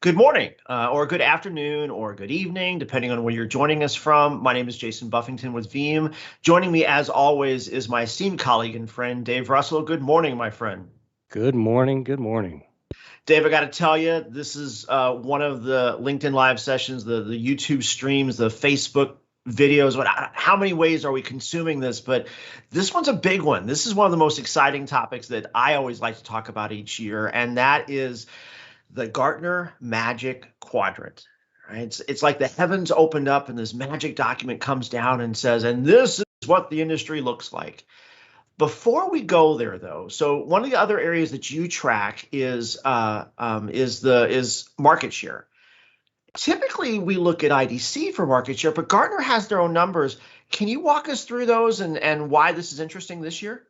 Good morning, or good afternoon, or good evening, depending on where you're joining us from. My name is Jason Buffington with Veeam. Joining me, as always, is my esteemed colleague and friend, Dave Russell. Good morning, my friend. Good morning. Good morning. Dave, I got to tell you, this is one of the LinkedIn Live sessions, the YouTube streams, the Facebook videos. How many ways are we consuming this? But this one's a big one. This is one of the most exciting topics that I always like to talk about each year, and that is the Gartner Magic Quadrant. Right? It's like the heavens opened up and this magic document comes down and says, and this is what the industry looks like. Before we go there, though, so one of the other areas that you track is market share. Typically, we look at IDC for market share, but Gartner has their own numbers. Can you walk us through those and why this is interesting this year?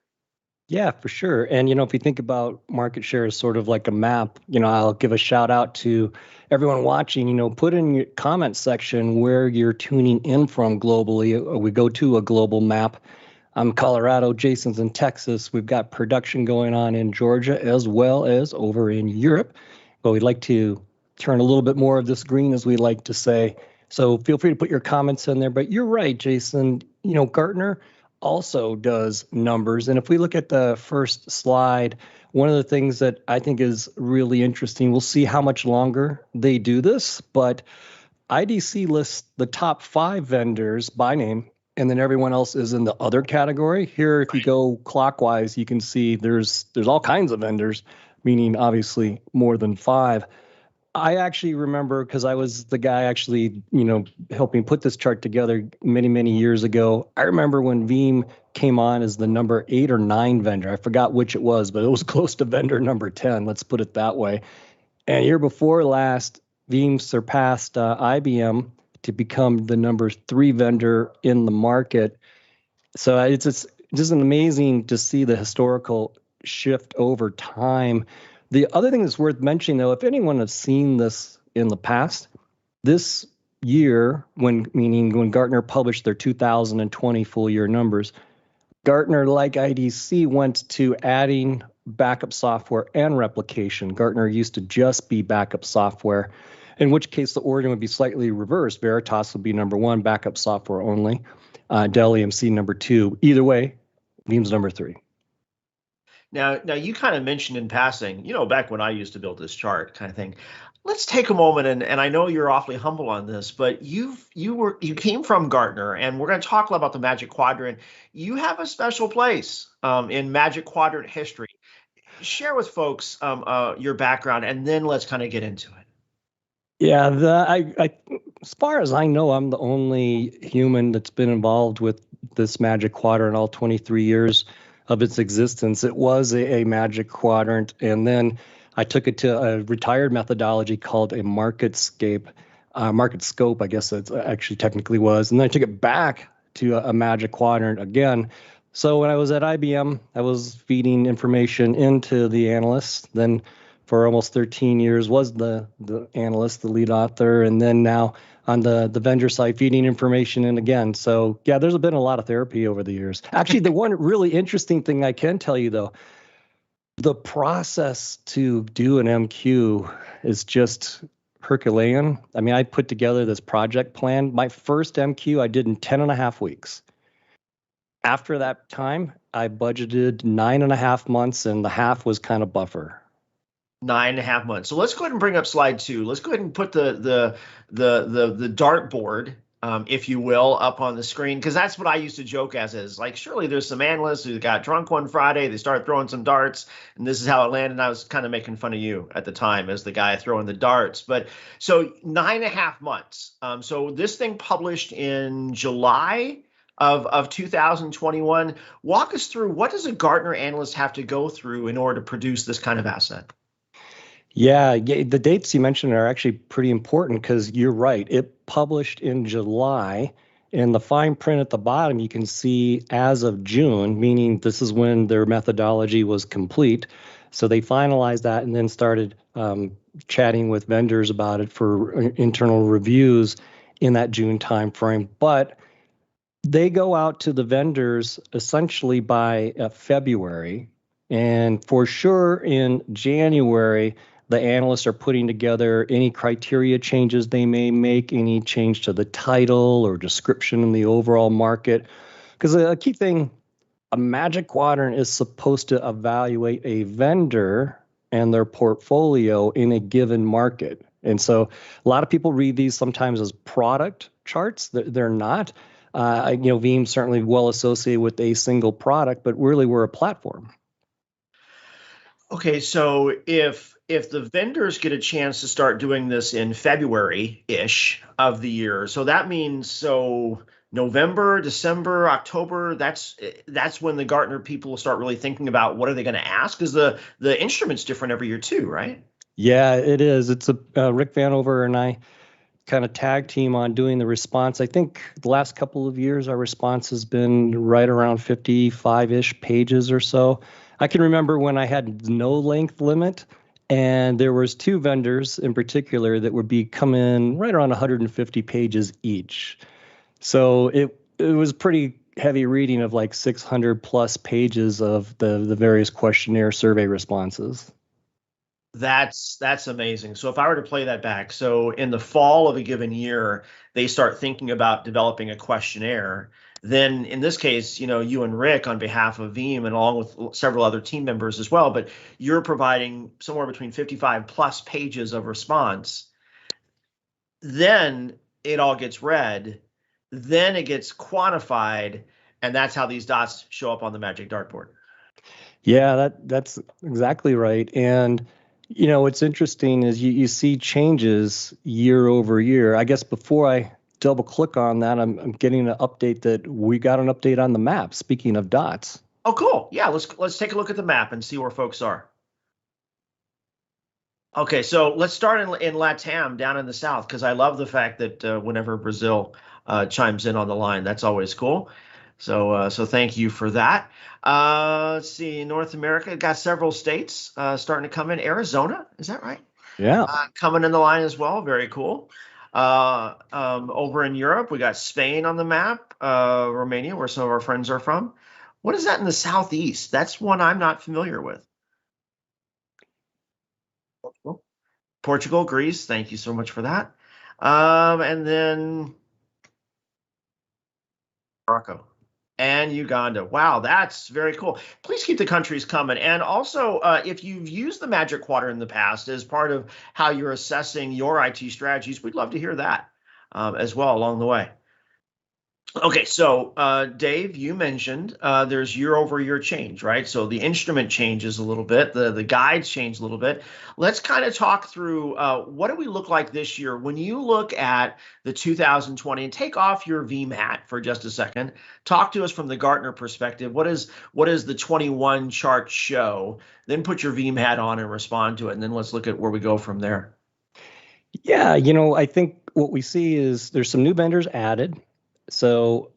Yeah, for sure. And, if you think about market share as sort of like a map, I'll give a shout out to everyone watching, put in your comment section where you're tuning in from globally. We go to a global map. I'm Colorado, Jason's in Texas. We've got production going on in Georgia as well as over in Europe. But we'd like to turn a little bit more of this green, as we like to say. So feel free to put your comments in there. But you're right, Jason. Gartner also does numbers. And if we look at the first slide, one of the things that I think is really interesting, we'll see how much longer they do this, but IDC lists the top 5 vendors by name, and then everyone else is in the other category. Here, if you go clockwise, you can see there's all kinds of vendors, meaning obviously more than 5. I actually remember, because I was the guy actually, helping put this chart together many, many years ago. I remember when Veeam came on as the number 8 or 9 vendor. I forgot which it was, but it was close to vendor number 10. Let's put it that way. And year before last, Veeam surpassed IBM to become the number 3 vendor in the market. So it's just amazing to see the historical shift over time. The other thing that's worth mentioning, though, if anyone has seen this in the past, this year, when Gartner published their 2020 full year numbers, Gartner, like IDC, went to adding backup software and replication. Gartner used to just be backup software, in which case the order would be slightly reversed. Veritas would be number 1, backup software only. Dell EMC number 2. Either way, Veeam's number 3. Now you kind of mentioned in passing, back when I used to build this chart kind of thing. Let's take a moment, and I know you're awfully humble on this, but you came from Gartner, and we're going to talk a lot about the Magic Quadrant. You have a special place in Magic Quadrant history. Share with folks your background, and then let's kind of get into it. Yeah, as far as I know, I'm the only human that's been involved with this Magic Quadrant all 23 years of its existence. It was a Magic Quadrant, and then I took it to a retired methodology called a market scope, I guess it actually technically was, and then I took it back to a Magic Quadrant again. So when I was at IBM, I was feeding information into the analysts, then for almost 13 years was the analyst, the lead author, and then now on the vendor side, feeding information in again. So yeah, there's been a lot of therapy over the years. Actually, the one really interesting thing I can tell you, though, the process to do an MQ is just Herculean. I mean, I put together this project plan. My first MQ I did in 10 and a half weeks. After that time, I budgeted 9.5 months, and the half was kind of buffer. 9.5 months. So let's go ahead and bring up slide 2. Let's go ahead and put the dartboard, if you will, up on the screen, because that's what I used to joke as is like, surely there's some analysts who got drunk one Friday, they started throwing some darts, and this is how it landed. And I was kind of making fun of you at the time as the guy throwing the darts. But so 9.5 months. So this thing published in July of 2021. Walk us through, what does a Gartner analyst have to go through in order to produce this kind of asset? Yeah, the dates you mentioned are actually pretty important, because you're right. It published in July, and the fine print at the bottom, you can see as of June, meaning this is when their methodology was complete. So they finalized that and then started chatting with vendors about it for internal reviews in that June timeframe. But they go out to the vendors essentially by February. And for sure in January, The analysts are putting together any criteria changes they may make, any change to the title or description in the overall market. Because a key thing, a Magic Quadrant is supposed to evaluate a vendor and their portfolio in a given market. And so a lot of people read these sometimes as product charts. They're not. Veeam's certainly well associated with a single product, but really we're a platform. Okay, so if the vendors get a chance to start doing this in February-ish of the year, so that means November, December, October, that's when the Gartner people will start really thinking about what are they going to ask, because the instrument's different every year too, right? Yeah, it is. It's Rick Vanover and I kind of tag team on doing the response. I think the last couple of years, our response has been right around 55-ish pages or so. I can remember when I had no length limit, and there was two vendors in particular that would be come in right around 150 pages each. So it was pretty heavy reading of like 600 plus pages of the various questionnaire survey responses. That's amazing. So if I were to play that back, so in the fall of a given year, they start thinking about developing a questionnaire. Then in this case, you and Rick on behalf of Veeam and along with several other team members as well, but you're providing somewhere between 55 plus pages of response. Then it all gets read, then it gets quantified, and that's how these dots show up on the magic dartboard. Yeah, that's exactly right. And what's interesting is you see changes year over year. I guess before I double click on that, I'm getting an update that we got an update on the map. Speaking of dots. Oh, cool. Yeah, let's take a look at the map and see where folks are. Okay, so let's start in LATAM down in the south, because I love the fact that whenever Brazil chimes in on the line, that's always cool. So thank you for that. Let's see, North America got several states starting to come in. Arizona, is that right? Yeah. Coming in the line as well. Very cool. Over in Europe, we got Spain on the map, Romania, where some of our friends are from. What is that in the southeast? That's one I'm not familiar with. Portugal, Greece. Thank you so much for that. And then Morocco and Uganda. Wow, that's very cool. Please keep the countries coming. And also, if you've used the Magic Quadrant in the past as part of how you're assessing your IT strategies, we'd love to hear that as well along the way. Okay, so Dave, you mentioned there's year over year change, right? So the instrument changes a little bit, the guides change a little bit. Let's kind of talk through what do we look like this year when you look at the 2020, and take off your Veeam hat for just a second. Talk to us from the Gartner perspective. What is the 21 chart show? Then put your Veeam hat on and respond to it, and then let's look at where we go from there. Yeah, I think what we see is there's some new vendors added. So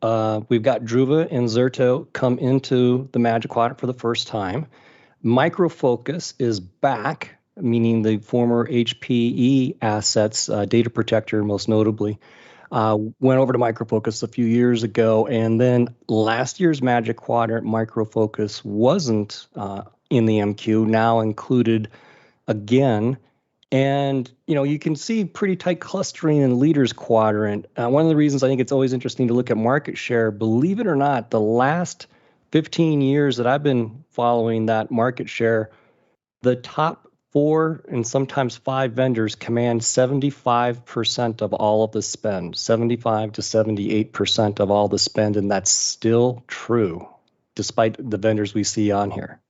we've got Druva and Zerto come into the Magic Quadrant for the first time. Micro Focus is back, meaning the former HPE assets, Data Protector most notably, went over to Micro Focus a few years ago. And then last year's Magic Quadrant Micro Focus wasn't in the MQ, now included again. And, you can see pretty tight clustering in leaders quadrant. One of the reasons I think it's always interesting to look at market share, believe it or not, the last 15 years that I've been following that market share, the top 4 and sometimes 5 vendors command 75% of all of the spend, 75 to 78% of all the spend. And that's still true, despite the vendors we see on here.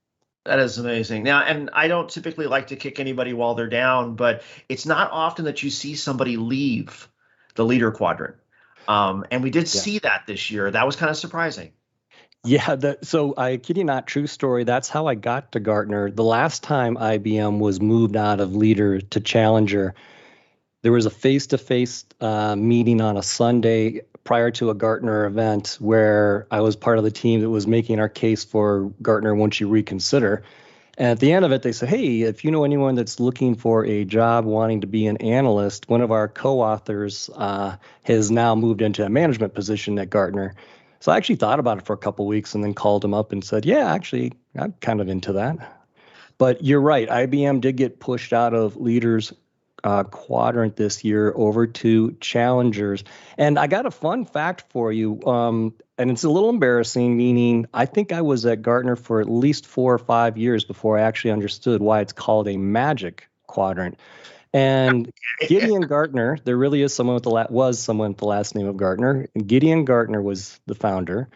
That is amazing. Now, and I don't typically like to kick anybody while they're down, but it's not often that you see somebody leave the leader quadrant. And we did see that this year. That was kind of surprising. Yeah, so I kid you not, true story. That's how I got to Gartner. The last time IBM was moved out of leader to challenger, there was a face-to-face meeting on a Sunday prior to a Gartner event where I was part of the team that was making our case for Gartner once you reconsider. And at the end of it, they said, hey, if you know anyone that's looking for a job wanting to be an analyst, one of our co-authors has now moved into a management position at Gartner. So I actually thought about it for a couple of weeks and then called him up and said, yeah, actually, I'm kind of into that. But you're right. IBM did get pushed out of leaders quadrant this year over to challengers. And I got a fun fact for you. And it's a little embarrassing, meaning I think I was at Gartner for at least 4 or 5 years before I actually understood why it's called a magic quadrant. And Gideon Gartner, there really is someone with someone with the last name of Gartner. Gideon Gartner was the founder.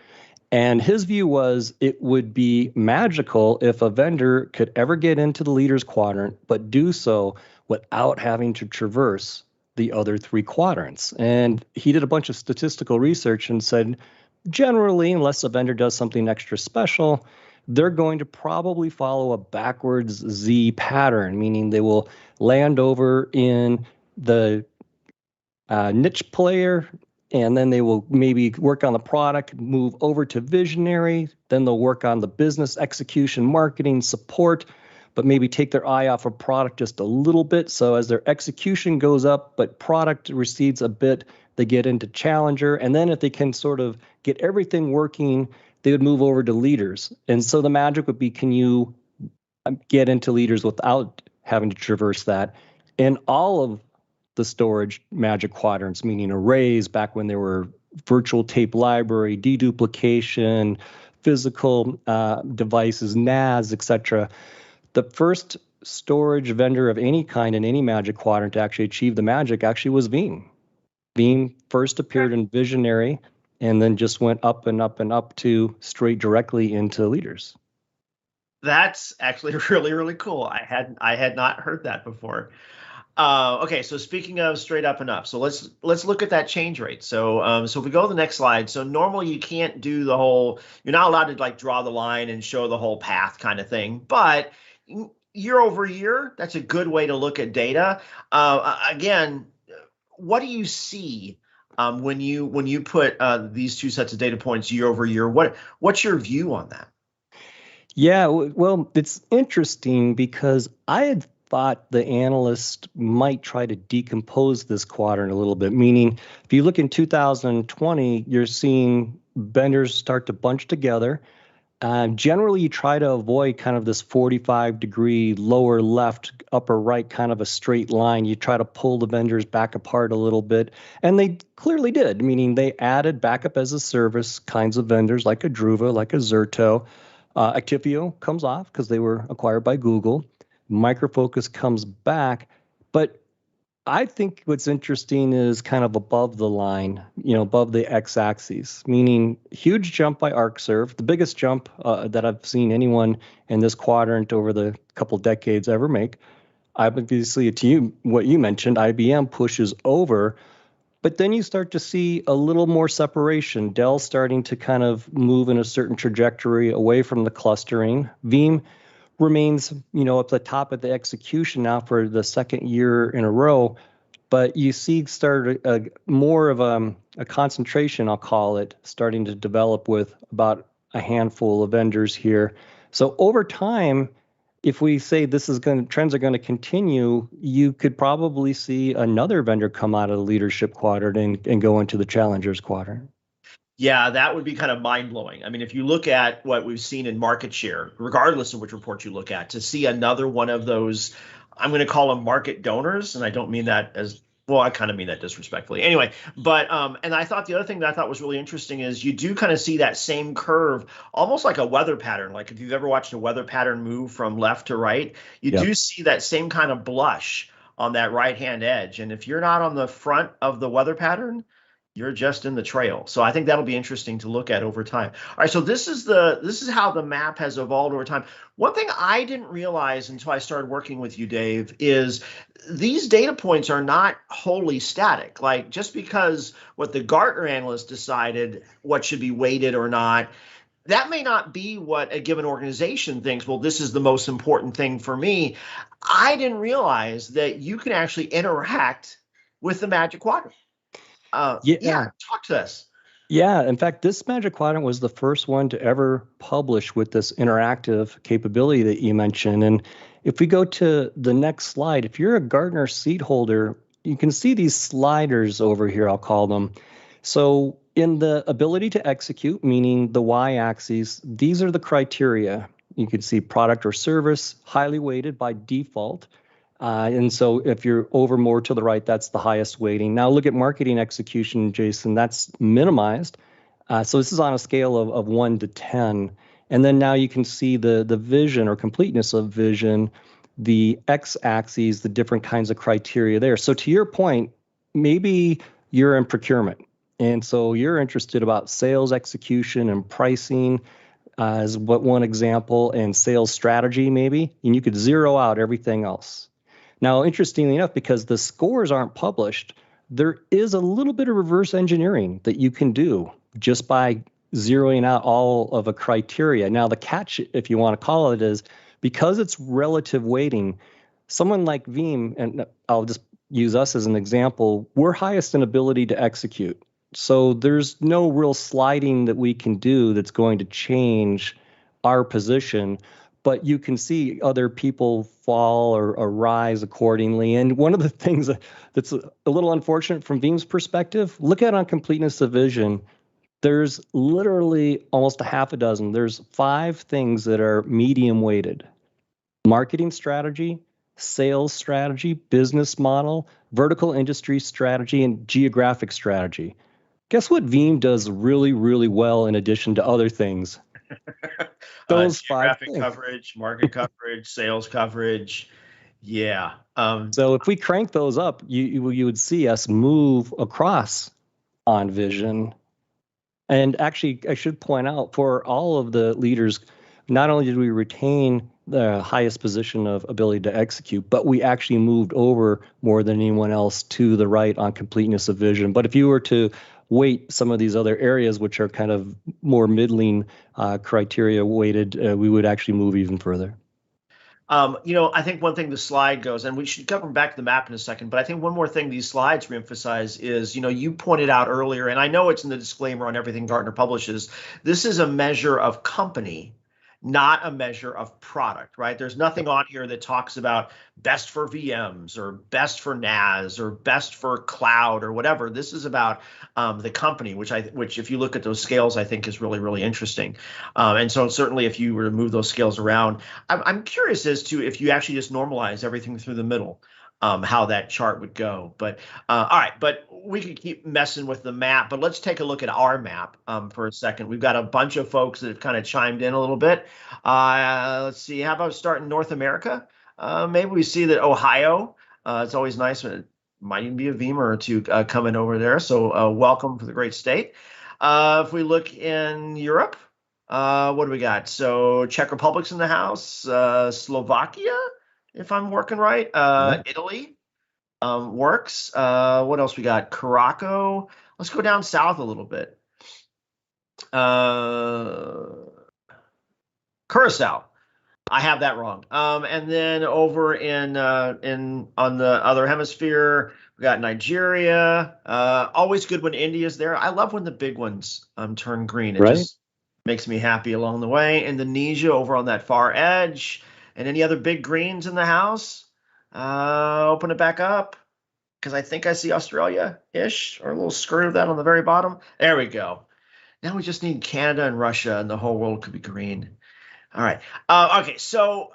And his view was it would be magical if a vendor could ever get into the leaders quadrant, but do so without having to traverse the other three quadrants. And he did a bunch of statistical research and said, generally, unless a vendor does something extra special, they're going to probably follow a backwards Z pattern, meaning they will land over in the niche player, and then they will maybe work on the product, move over to visionary, then they'll work on the business execution, marketing, support, but maybe take their eye off of product just a little bit. So as their execution goes up, but product recedes a bit, they get into challenger. And then if they can sort of get everything working, they would move over to leaders. And so the magic would be, can you get into leaders without having to traverse that? And all of the storage magic quadrants, meaning arrays back when there were virtual tape library, deduplication, physical devices, NAS, etc. The first storage vendor of any kind in any magic quadrant to actually achieve the magic actually was Veeam. Veeam first appeared in Visionary and then just went up and up and up to straight directly into leaders. That's actually really, really cool. I had not heard that before. Okay, so speaking of straight up and up, so let's look at that change rate. So if we go to the next slide, so normally you can't do the whole, you're not allowed to like draw the line and show the whole path kind of thing, but year over year, that's a good way to look at data. Again, what do you see when you put these two sets of data points year over year? What's your view on that? Yeah, well, it's interesting because I had thought the analyst might try to decompose this quadrant a little bit, meaning if you look in 2020, you're seeing vendors start to bunch together. Generally, you try to avoid kind of this 45-degree lower left, upper right kind of a straight line. You try to pull the vendors back apart a little bit. And they clearly did, meaning they added backup as a service kinds of vendors like a Druva, like a Zerto. Actifio comes off because they were acquired by Google. Micro Focus comes back. But I think what's interesting is kind of above the line, above the x-axis, meaning huge jump by ArcServe, the biggest jump that I've seen anyone in this quadrant over the couple decades ever make. Obviously, to you, what you mentioned, IBM pushes over, but then you start to see a little more separation. Dell starting to kind of move in a certain trajectory away from the clustering. Veeam remains, up the top of the execution now for the second year in a row. But you see more of a concentration, I'll call it, starting to develop with about a handful of vendors here. So over time, if we say trends are going to continue, you could probably see another vendor come out of the leadership quadrant and go into the challengers quadrant. Yeah, that would be kind of mind-blowing. I mean, if you look at what we've seen in market share, regardless of which report you look at, to see another one of those, I'm going to call them market donors, and I don't mean that as, well, I kind of mean that disrespectfully. Anyway, but and I thought the other thing that I thought was really interesting is you do kind of see that same curve, almost like a weather pattern. Like if you've ever watched a weather pattern move from left to right, you do see that same kind of blush on that right-hand edge. And if you're not on the front of the weather pattern, you're just in the trail. So I think that'll be interesting to look at over time. All right, so this is how the map has evolved over time. One thing I didn't realize until I started working with you, Dave, is these data points are not wholly static. Like just because what the Gartner analyst decided what should be weighted or not, that may not be what a given organization thinks, well, this is the most important thing for me. I didn't realize that you can actually interact with the Magic Quadrant. Talk to us. Yeah, in fact, this Magic Quadrant was the first one to ever publish with this interactive capability that you mentioned. And if we go to the next slide, if you're a Gartner seat holder, you can see these sliders over here, I'll call them. So in the ability to execute, meaning the y-axis, these are the criteria. You could see product or service, highly weighted by default. And so if you're over more to the right, that's the highest weighting. Now look at marketing execution, Jason, that's minimized. So this is on a scale of 1 to 10. And then now you can see the vision or completeness of vision, the x-axis, the different kinds of criteria there. So to your point, maybe you're in procurement. And so you're interested about sales execution and pricing as what one example, and sales strategy maybe, and you could zero out everything else. Now, interestingly enough, because the scores aren't published, there is a little bit of reverse engineering that you can do just by zeroing out all of a criteria. Now, the catch, if you want to call it, is because it's relative weighting, someone like Veeam, and I'll just use us as an example, we're highest in ability to execute. So there's no real sliding that we can do that's going to change our position, but you can see other people fall or rise accordingly. And one of the things that's a little unfortunate from Veeam's perspective, look at on completeness of vision, there's literally almost a half a dozen. There's 5 things that are medium weighted: marketing strategy, sales strategy, business model, vertical industry strategy, and geographic strategy. Guess what Veeam does really, really well in addition to other things? Those 5 Geographic things. coverage, market coverage, sales coverage. Yeah. So if we crank those up, you would see us move across on vision. And actually, I should point out, for all of the leaders, not only did we retain the highest position of ability to execute, but we actually moved over more than anyone else to the right on completeness of vision. But if you were to weight some of these other areas, which are kind of more middling criteria weighted, we would actually move even further. I think one thing the slide goes, and we should come back to the map in a second, but I think one more thing these slides reemphasize is, you pointed out earlier, and I know it's in the disclaimer on everything Gartner publishes, this is a measure of company, not a measure of product, right? There's nothing on here that talks about best for VMs or best for NAS or best for cloud or whatever. This is about the company, which if you look at those scales, I think is really, really interesting. And so certainly if you remove those scales around, I'm curious as to if you actually just normalize everything through the middle, how that chart would go. But all right, but we could keep messing with the map, but let's take a look at our map for a second. We've got a bunch of folks that have kind of chimed in a little bit. Let's see, how about starting North America? Maybe we see that Ohio, it's always nice when it might even be a Veeam or two coming over there. So welcome to the great state. If we look in Europe, what do we got? So Czech Republic's in the house, Slovakia, if I'm working right, Italy works. What else we got? Caraco. Let's go down south a little bit. Curacao. I have that wrong. And then over in on the other hemisphere, we got Nigeria. Always good when India's there. I love when the big ones turn green. It just makes me happy along the way. Indonesia over on that far edge. And any other big greens in the house? Open it back up, because I think I see Australia-ish, or a little skirt of that on the very bottom. There we go. Now we just need Canada and Russia, and the whole world could be green. All right. Okay. So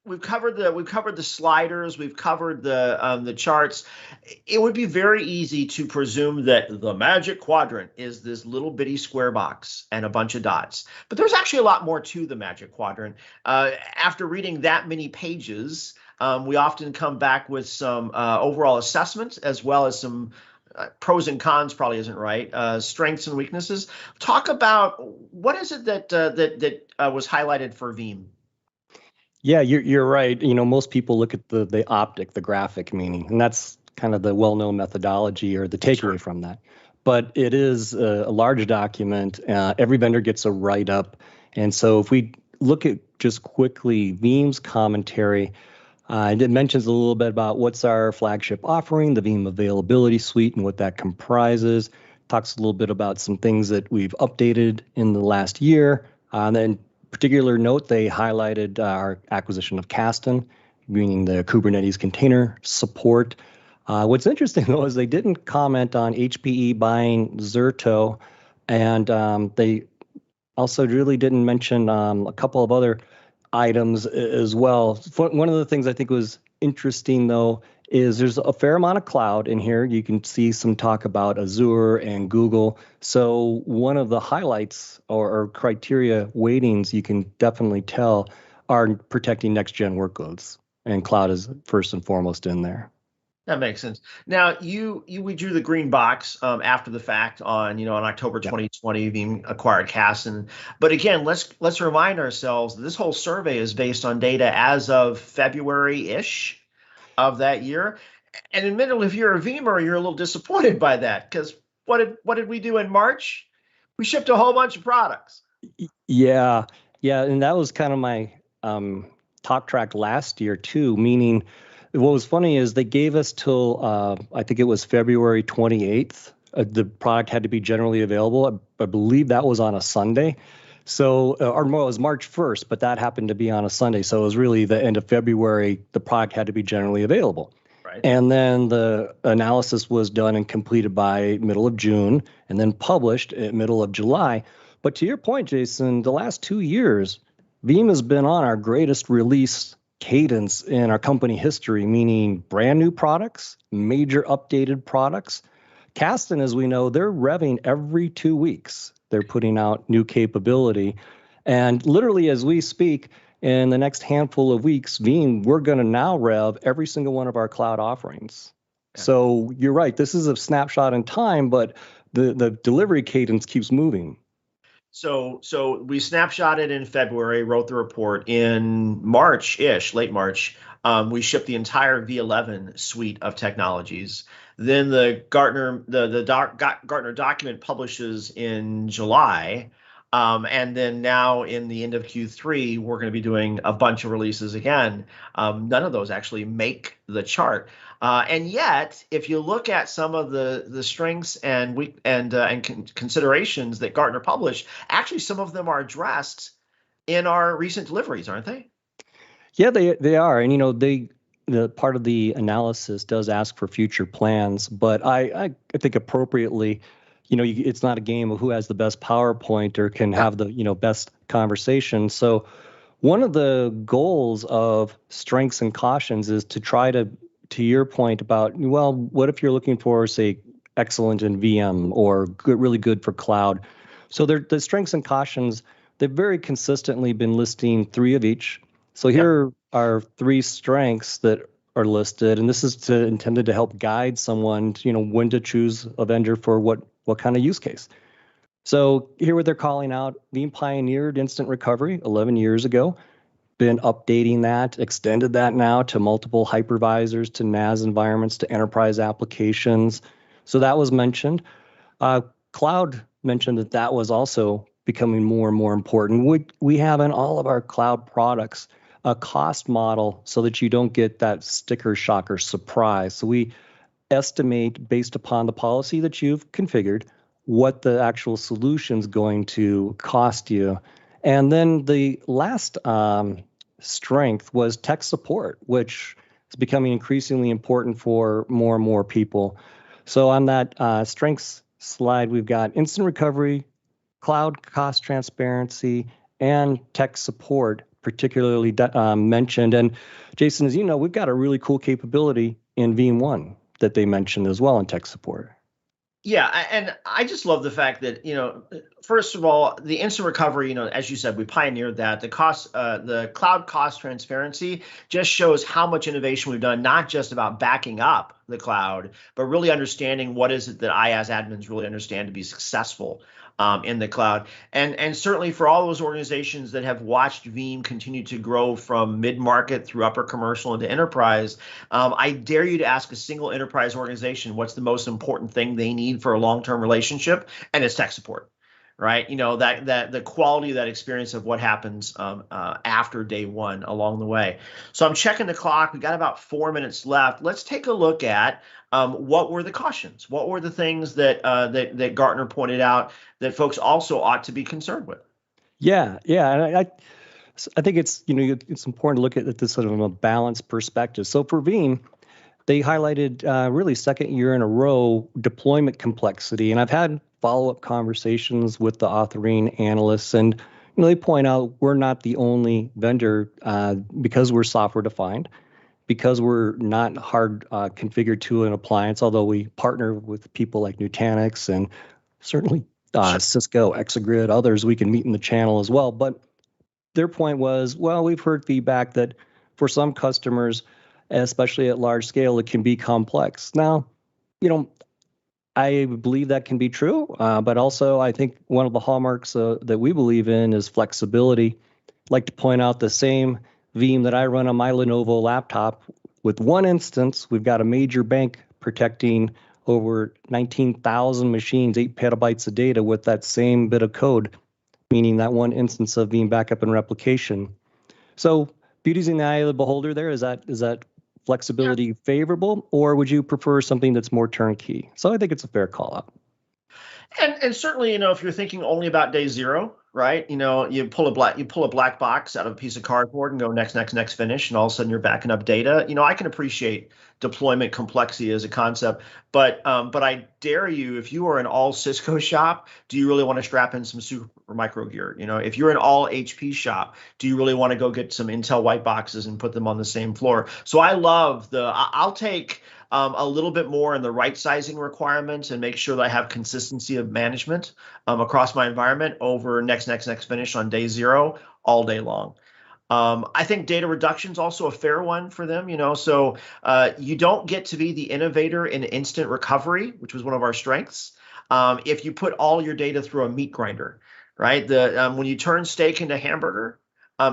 we've covered the sliders. We've covered the charts. It would be very easy to presume that the magic quadrant is this little bitty square box and a bunch of dots. But there's actually a lot more to the magic quadrant. After reading that many pages, we often come back with some overall assessments, as well as some pros and cons, probably isn't right, strengths and weaknesses. Talk about what is it that was highlighted for Veeam? Yeah, you're right. Most people look at the optic, the graphic meaning, and that's kind of the well-known methodology or the takeaway from that. But it is a large document. Every vendor gets a write-up. And so if we look at just quickly Veeam's commentary, it mentions a little bit about what's our flagship offering, the Veeam Availability Suite, and what that comprises. Talks a little bit about some things that we've updated in the last year. And then particular note, they highlighted our acquisition of Kasten, meaning the Kubernetes container support. What's interesting, though, is they didn't comment on HPE buying Zerto, and they also really didn't mention a couple of other items as well. One of the things I think was interesting, though, is there's a fair amount of cloud in here. You can see some talk about Azure and Google. So one of the highlights or criteria weightings you can definitely tell are protecting next-gen workloads, and cloud is first and foremost in there. That makes sense. Now, we drew the green box after the fact on October 2020, Veeam acquired Caston. But again, let's remind ourselves that this whole survey is based on data as of February-ish of that year. And admittedly, if you're a Veeamer, you're a little disappointed by that, because what did we do in March? We shipped a whole bunch of products. Yeah, and that was kind of my talk track last year too, meaning what was funny is they gave us till I think it was February 28th. The product had to be generally available. I believe that was on a Sunday. So, or more, it was March 1st, but that happened to be on a Sunday. So it was really the end of February, the product had to be generally available. Right. And then the analysis was done and completed by middle of June and then published at middle of July. But to your point, Jason, the last 2 years, Veeam has been on our greatest release cadence in our company history, meaning brand new products, major updated products. Caston, as we know, they're revving every 2 weeks. They're putting out new capability. And literally as we speak, in the next handful of weeks, Veeam, we're going to now rev every single one of our cloud offerings. Yeah. So you're right. This is a snapshot in time, but the delivery cadence keeps moving. So we snapshotted in February, wrote the report in March-ish, late March. We shipped the entire V11 suite of technologies. Then the Gartner Gartner document publishes in July. And then now in the end of Q3, we're going to be doing a bunch of releases again. None of those actually make the chart. And yet, if you look at some of the strengths and considerations that Gartner published, actually some of them are addressed in our recent deliveries, aren't they? Yeah, they are. And the part of the analysis does ask for future plans, but I think appropriately, it's not a game of who has the best PowerPoint or can have the best conversation. So one of the goals of strengths and cautions is to try to your point about, well, what if you're looking for, say, excellent in VM or really good for cloud? So the strengths and cautions, they've very consistently been listing 3 of each. So here are 3 strengths that are listed, and this is intended to help guide someone, when to choose a vendor for what kind of use case. So here what they're calling out, Veeam pioneered instant recovery 11 years ago, been updating that, extended that now to multiple hypervisors, to NAS environments, to enterprise applications. So that was mentioned. Cloud mentioned that was also becoming more and more important. We have in all of our cloud products a cost model so that you don't get that sticker shocker surprise. So we estimate based upon the policy that you've configured what the actual solution's going to cost you. And then the last strength was tech support, which is becoming increasingly important for more and more people. So on that strengths slide, we've got instant recovery, cloud cost transparency, and tech support particularly mentioned. And Jason, as you know, we've got a really cool capability in Veeam 1 that they mentioned as well in tech support. Yeah, and I just love the fact that, first of all, the instant recovery, as you said, we pioneered that. The cloud cost transparency just shows how much innovation we've done, not just about backing up the cloud, but really understanding what is it that I, as admins, really understand to be successful in the cloud. And certainly for all those organizations that have watched Veeam continue to grow from mid-market through upper commercial into enterprise, I dare you to ask a single enterprise organization what's the most important thing they need for a long-term relationship, and it's tech support. Right, that the quality of that experience of what happens after day one along the way. So I'm checking the clock. We got about 4 minutes left. Let's take a look at what were the cautions. What were the things that that Gartner pointed out that folks also ought to be concerned with? Yeah, and I think it's it's important to look at this sort of a balanced perspective. So for Veeam, they highlighted really second year in a row deployment complexity, and I've had follow-up conversations with the authoring analysts, and they point out we're not the only vendor because we're software defined, because we're not hard configured to an appliance, although we partner with people like Nutanix and certainly Sure. Cisco, Exagrid, others we can meet in the channel as well. But their point was, well, we've heard feedback that for some customers, especially at large scale, it can be complex. Now, you know, I believe that can be true, but also I think one of the hallmarks that we believe in is flexibility. I'd like to point out the same Veeam that I run on my Lenovo laptop. With one instance, we've got a major bank protecting over 19,000 machines, 8 petabytes of data with that same bit of code, meaning that one instance of Veeam backup and replication. So beauty's in the eye of the beholder there. Is that flexibility favorable, or would you prefer something that's more turnkey? So I think it's a fair call out. And certainly, if you're thinking only about day zero, right? You pull a black box out of a piece of cardboard and go next, finish, and all of a sudden you're backing up data. I can appreciate deployment complexity as a concept, but I dare you, if you are an all Cisco shop, do you really want to strap in some super micro gear? If you're an all HP shop, do you really want to go get some Intel white boxes and put them on the same floor? So I'll take a little bit more in the right sizing requirements and make sure that I have consistency of management across my environment over next, finish on day zero all day long. I think data reduction is also a fair one for them, so you don't get to be the innovator in instant recovery, which was one of our strengths, if you put all your data through a meat grinder, right? When you turn steak into hamburger,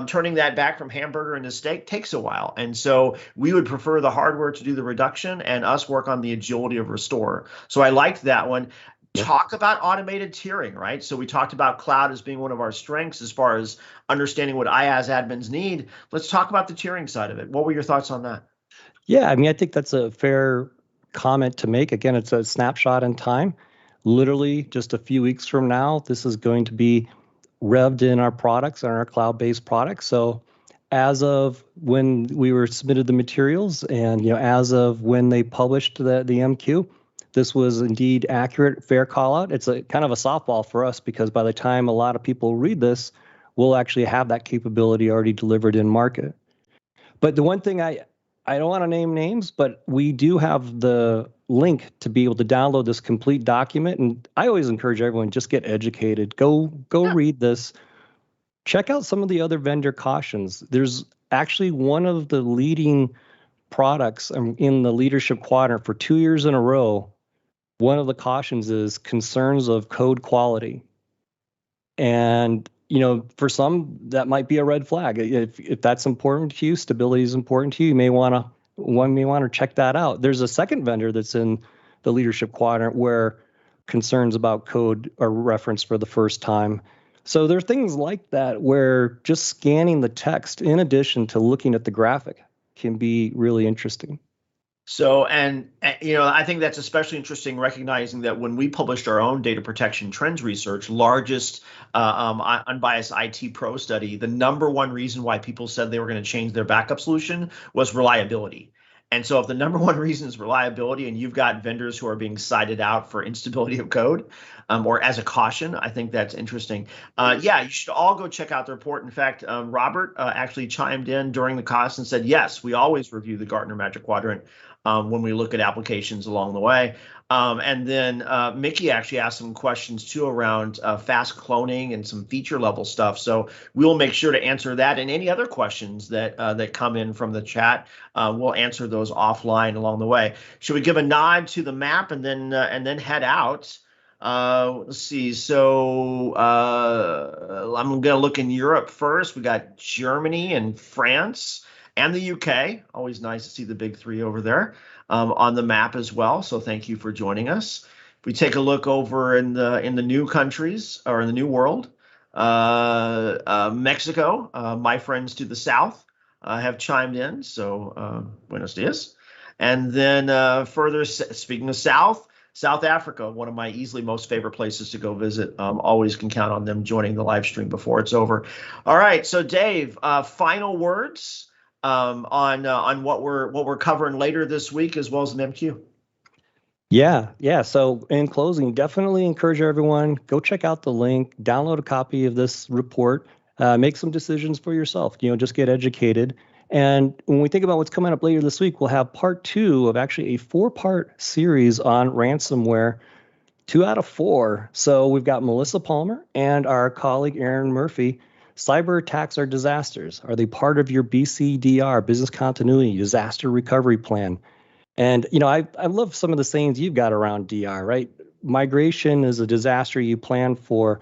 turning that back from hamburger into steak takes a while. And so we would prefer the hardware to do the reduction and us work on the agility of restore. So I liked that one. Yeah. Talk about automated tiering, right? So we talked about cloud as being one of our strengths as far as understanding what IaaS admins need. Let's talk about the tiering side of it. What were your thoughts on that? Yeah, I mean, I think that's a fair comment to make. Again, it's a snapshot in time. Literally, just a few weeks from now, this is going to be revved in our products and our cloud-based products. So as of when we were submitted the materials and as of when they published the MQ, this was indeed accurate, fair call out. It's a kind of a softball for us because by the time a lot of people read this, we'll actually have that capability already delivered in market. But the one thing I don't want to name names, but we do have the link to be able to download this complete document. And I always encourage everyone, just get educated. Go read this. Check out some of the other vendor cautions. There's actually one of the leading products in the leadership quadrant for 2 years in a row. One of the cautions is concerns of code quality. And for some, that might be a red flag. If that's important to you, stability is important to you, you may want to check that out. There's a second vendor that's in the leadership quadrant where concerns about code are referenced for the first time. So there are things like that where just scanning the text in addition to looking at the graphic can be really interesting. So, and I think that's especially interesting, recognizing that when we published our own data protection trends research, largest unbiased IT pro study, the number one reason why people said they were going to change their backup solution was reliability. And so if the number one reason is reliability and you've got vendors who are being cited out for instability of code or as a caution, I think that's interesting. Yeah, you should all go check out the report. In fact, Robert actually chimed in during the cost and said, yes, we always review the Gartner Magic Quadrant when we look at applications along the way. And then Mickey actually asked some questions too around fast cloning and some feature level stuff. So we'll make sure to answer that and any other questions that come in from the chat. We'll answer those offline along the way. Should we give a nod to the map and then head out? Let's see. So I'm going to look in Europe first. We got Germany and France and the UK. Always nice to see the big three over there on the map as well. So thank you for joining us. If we take a look over in the new countries or in the new world, Mexico, my friends to the south have chimed in. So buenos dias. And then further, speaking of South Africa, one of my easily most favorite places to go visit. Always can count on them joining the live stream before it's over. All right, so Dave, final words on what we're covering later this week as well as an MQ. Yeah. So in closing, definitely encourage everyone, go check out the link, download a copy of this report, make some decisions for yourself, just get educated. And when we think about what's coming up later this week, we'll have part 2 of actually a 4-part series on ransomware, 2 out of 4. So we've got Melissa Palmer and our colleague Aaron Murphy. Cyber attacks are disasters. Are they part of your BCDR, business continuity, disaster recovery plan? And I love some of the sayings you've got around DR, right? Migration is a disaster you plan for.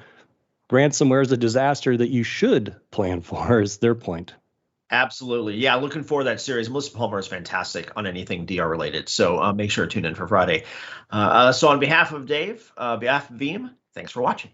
Ransomware is a disaster that you should plan for, is their point. Absolutely. Yeah, looking forward to that series. Melissa Palmer is fantastic on anything DR related. So make sure to tune in for Friday. So on behalf of Dave, behalf of Veeam, thanks for watching.